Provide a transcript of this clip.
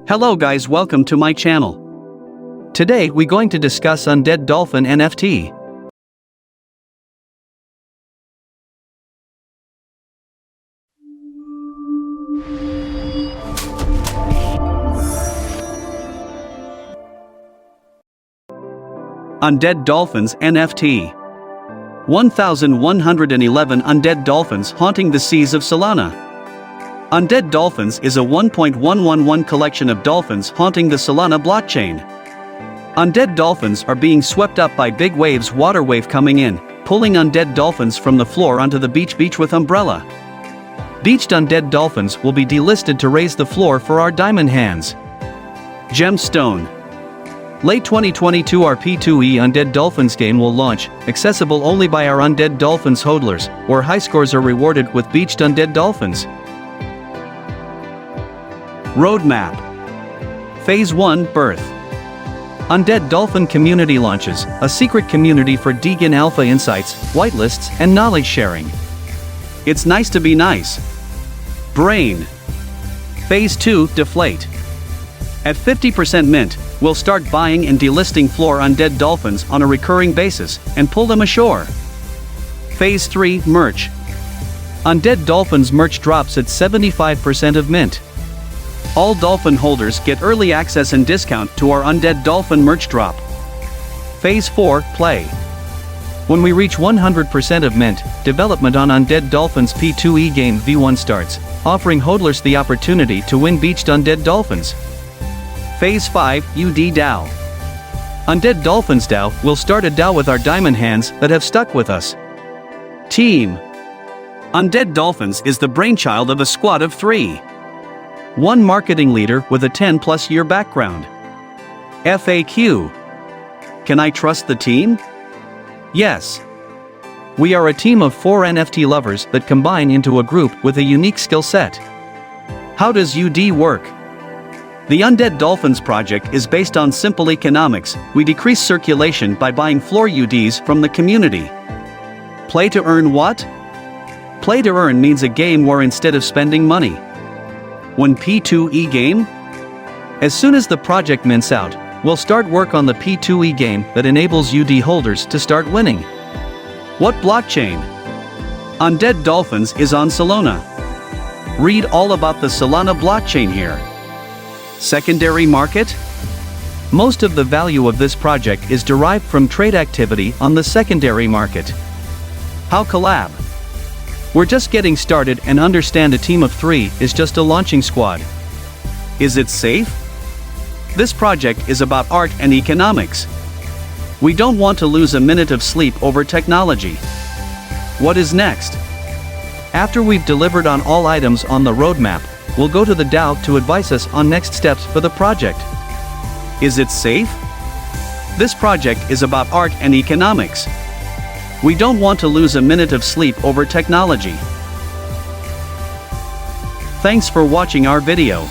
Hello guys, welcome to my channel. Today we going to discuss Undead Dolphin NFT. Undead Dolphins NFT. 1,111 undead dolphins haunting the seas of Solana. Undead Dolphins is a 1.111 collection of dolphins haunting the Solana blockchain. Undead dolphins are being swept up by big waves, water wave coming in, pulling undead dolphins from the floor onto the beach with umbrella. Beached Undead Dolphins will be delisted to raise the floor for our diamond hands. Gemstone. Late 2022 our P2E Undead Dolphins game will launch, accessible only by our Undead Dolphins hodlers, where high scores are rewarded with Beached Undead Dolphins. Roadmap. Phase 1 Birth. Undead Dolphin Community launches, a secret community for Deegan Alpha insights, whitelists, and knowledge sharing. It's nice to be nice. Brain. Phase 2 Deflate. At 50% mint, we'll start buying and delisting floor undead dolphins on a recurring basis, and pull them ashore. Phase 3 Merch. Undead Dolphins merch drops at 75% of mint. All dolphin holders get early access and discount to our Undead Dolphin merch drop. Phase 4 Play. When we reach 100% of mint, development on Undead Dolphins P2E game V1 starts, offering hodlers the opportunity to win Beached Undead Dolphins. Phase 5 UD DAO. Undead Dolphins DAO will start a DAO with our diamond hands that have stuck with us. Team. Undead Dolphins is the brainchild of a squad of 3. One marketing leader with a 10+ year background. FAQ. Can I trust the team? Yes. We are a team of 4 NFT lovers that combine into a group with a unique skill set. How does UD work? The Undead Dolphins project is based on simple economics. We decrease circulation by buying floor UDs from the community. Play to earn what? Play to earn means a game where instead of spending money. When P2E game? As soon as the project mints out, we'll start work on the P2E game that enables UD holders to start winning. What blockchain? Undead Dolphins is on Solana. Read all about the Solana blockchain here. Secondary market? Most of the value of this project is derived from trade activity on the secondary market. How collab? We're just getting started and understand a team of 3 is just a launching squad. Is it safe? This project is about art and economics. We don't want to lose a minute of sleep over technology. What is next? After we've delivered on all items on the roadmap, we'll go to the DAO to advise us on next steps for the project. Is it safe? This project is about art and economics. We don't want to lose a minute of sleep over technology. Thanks for watching our video.